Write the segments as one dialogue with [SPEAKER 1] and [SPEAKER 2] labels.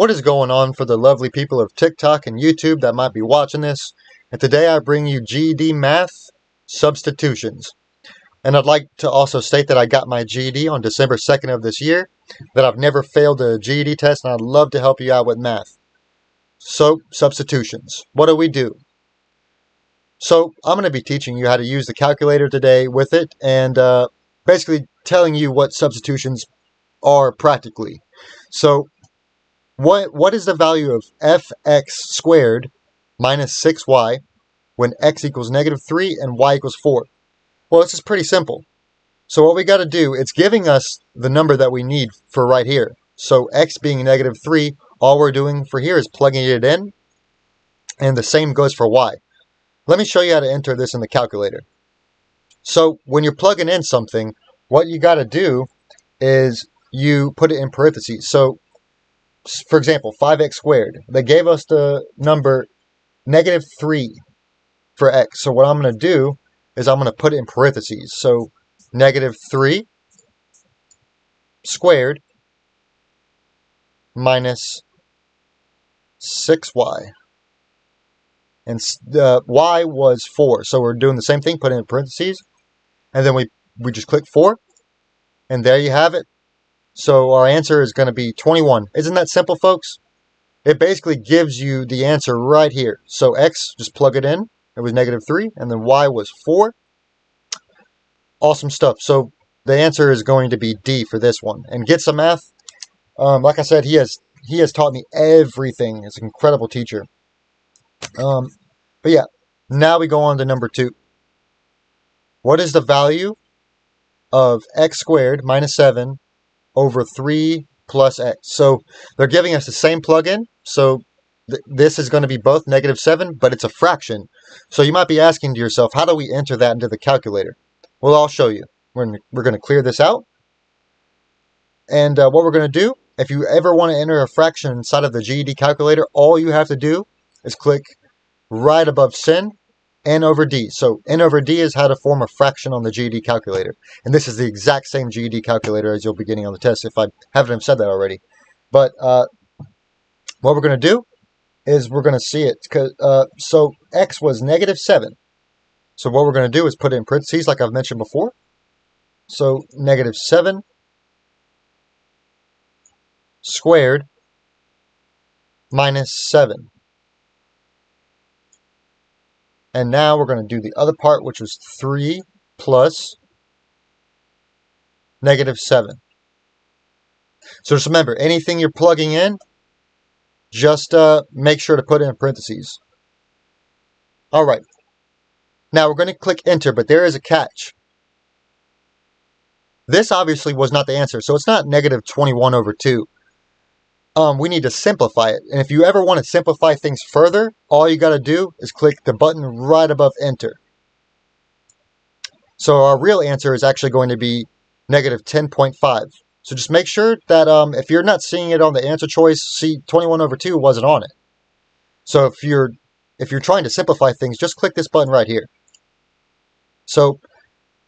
[SPEAKER 1] What is going on for the lovely people of TikTok and YouTube that might be watching this? And today I bring you GED Math Substitutions. And I'd like to also state that I got my GED on December 2nd of this year, that I've never failed a GED test, and I'd love to help you out with math. So, substitutions. What do we do? So, I'm going to be teaching you how to use the calculator today with it, and basically telling you what substitutions are practically. So, what is the value of fx squared minus 6y when x equals negative 3 and y equals 4? Well, this is pretty simple. So what we got to do, it's giving us the number that we need for right here. So x being negative 3, all we're doing for here is plugging it in, and the same goes for y. Let me show you how to enter this in the calculator. So when you're plugging in something, what you got to do is you put it in parentheses. So for example, 5x squared. They gave us the number negative 3 for x. So what I'm going to do is I'm going to put it in parentheses. So negative 3 squared minus 6y. And y was 4. So we're doing the same thing, put it in parentheses. And then we just click 4. And there you have it. So our answer is going to be 21. Isn't that simple, folks? It basically gives you the answer right here. So x, just plug it in. It was negative 3. And then y was 4. Awesome stuff. So the answer is going to be D for this one. And Get Some Math, like I said, he has taught me everything. He's an incredible teacher. But yeah, now we go on to number 2. What is the value of x squared minus 7 over 3 plus x? So they're giving us the same plug-in. So this is going to be both negative 7, but it's a fraction. So you might be asking to yourself, how do we enter that into the calculator? Well, I'll show you. We're going to clear this out. And what we're going to do, if you ever want to enter a fraction inside of the GED calculator, all you have to do is click right above sin, N over D. So N over D is how to form a fraction on the GED calculator. And this is the exact same GED calculator as you'll be getting on the test if I haven't said that already. But what we're going to do is we're going to see it. So x was negative 7. So what we're going to do is put it in parentheses like I've mentioned before. So negative 7 squared minus 7. And now we're going to do the other part, which was 3 plus negative 7. So just remember, anything you're plugging in, just make sure to put it in parentheses. All right. Now we're going to click enter, but there is a catch. This obviously was not the answer, so it's not negative 21 over 2. We need to simplify it. And if you ever want to simplify things further, all you got to do is click the button right above enter. So our real answer is actually going to be negative 10.5. So just make sure that if you're not seeing it on the answer choice, see 21 over 2 wasn't on it. So if you're trying to simplify things, just click this button right here. So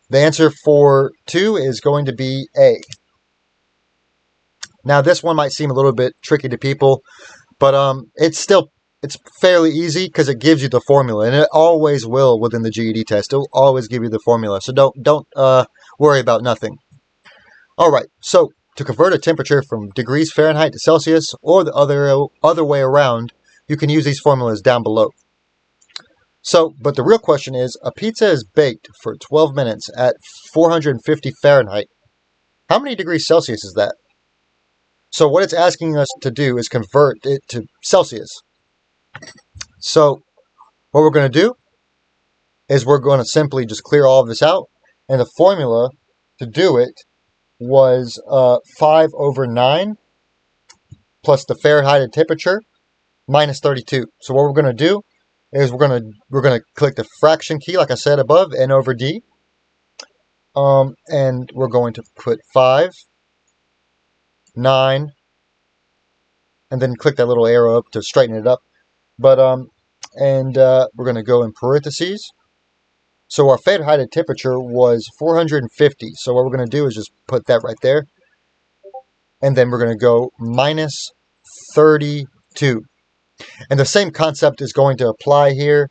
[SPEAKER 1] the answer for 2 is going to be A. Now this one might seem a little bit tricky to people, but it's fairly easy because it gives you the formula, and it always will within the GED test. It'll always give you the formula, so don't worry about nothing. All right, so to convert a temperature from degrees Fahrenheit to Celsius, or the other way around, you can use these formulas down below. So, but the real question is, a pizza is baked for 12 minutes at 450 Fahrenheit. How many degrees Celsius is that? So what it's asking us to do is convert it to Celsius. So what we're going to do is we're going to simply just clear all of this out. And the formula to do it was 5 over 9 plus the Fahrenheit temperature minus 32. So what we're going to do is we're going to click the fraction key, like I said above, N over D. And we're going to put 5, 9, and then click that little arrow up to straighten it up. But we're going to go in parentheses. So our Fahrenheit temperature was 450. So what we're going to do is just put that right there. And then we're going to go minus 32. And the same concept is going to apply here.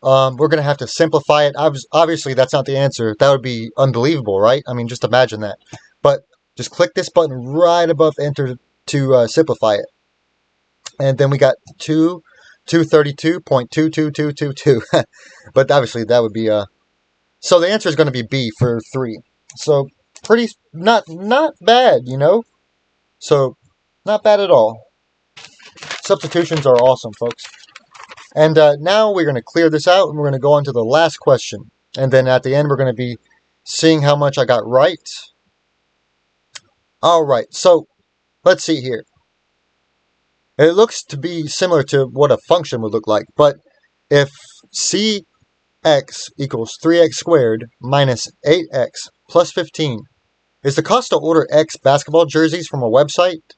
[SPEAKER 1] We're going to have to simplify it. Obviously, that's not the answer. That would be unbelievable, right? I mean, just imagine that. But just click this button right above enter to simplify it. And then we got 232.22222. But obviously, that would be... So the answer is going to be B for 3. So pretty... Not bad, you know? So not bad at all. Substitutions are awesome, folks. And now we're going to clear this out, and we're going to go on to the last question. And then at the end, we're going to be seeing how much I got right. All right, so let's see here. It looks to be similar to what a function would look like, but if cx equals 3x squared minus 8x plus 15, is the cost to order X basketball jerseys from a website?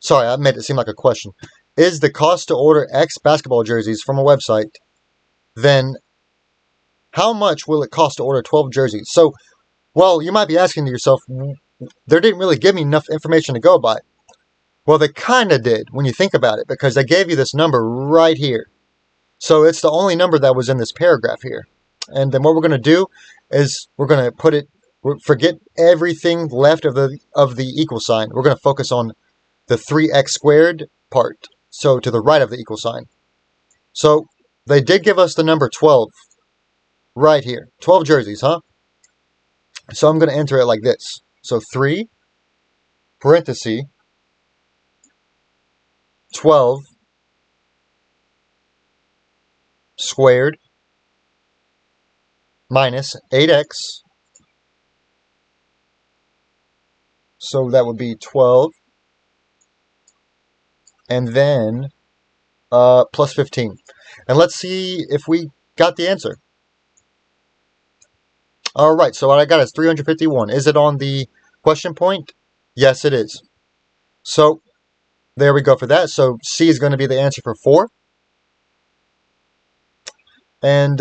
[SPEAKER 1] Sorry, I made it seem like a question. Is the cost to order X basketball jerseys from a website, then how much will it cost to order 12 jerseys? So, well, you might be asking to yourself, they didn't really give me enough information to go by. Well, they kind of did when you think about it, because they gave you this number right here. So it's the only number that was in this paragraph here. And then what we're going to do is we're going to put it, forget everything left of the equal sign. We're going to focus on the 3x squared part, so to the right of the equal sign. So they did give us the number 12 right here. 12 jerseys, huh? So I'm going to enter it like this. So 3, parenthesis, 12 squared minus 8x. So that would be 12. And then plus 15. And let's see if we got the answer. All right, so what I got is 351. Is it on the question point? Yes, it is. So there we go for that. So C is going to be the answer for 4. And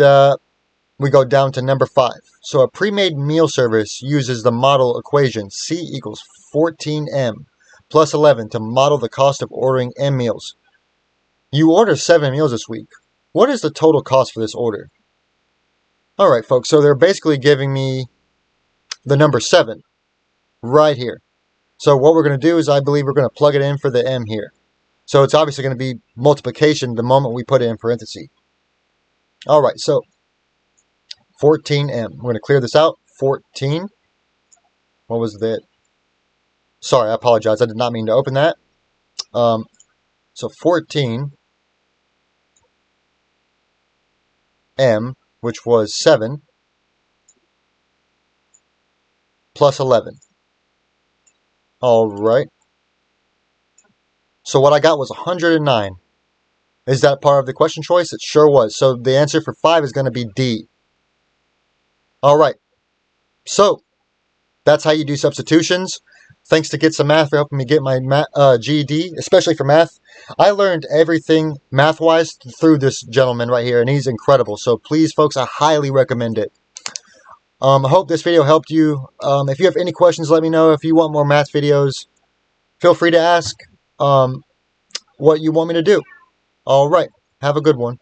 [SPEAKER 1] we go down to number 5. So a pre-made meal service uses the model equation C equals 14M plus 11 to model the cost of ordering M meals. You order 7 meals this week. What is the total cost for this order? All right, folks, so they're basically giving me the number 7 right here. So what we're going to do is I believe we're going to plug it in for the M here. So it's obviously going to be multiplication the moment we put it in parentheses. All right, so 14M. We're going to clear this out. 14. What was that? Sorry, I apologize. I did not mean to open that. So 14 M, which was 7, plus 11. All right. So what I got was 109. Is that part of the question choice? It sure was. So the answer for 5 is going to be D. All right. So that's how you do substitutions. Thanks to Get Some Math for helping me get my GED, especially for math. I learned everything math-wise through this gentleman right here, and he's incredible. So please, folks, I highly recommend it. I hope this video helped you. If you have any questions, let me know. If you want more math videos, feel free to ask what you want me to do. All right. Have a good one.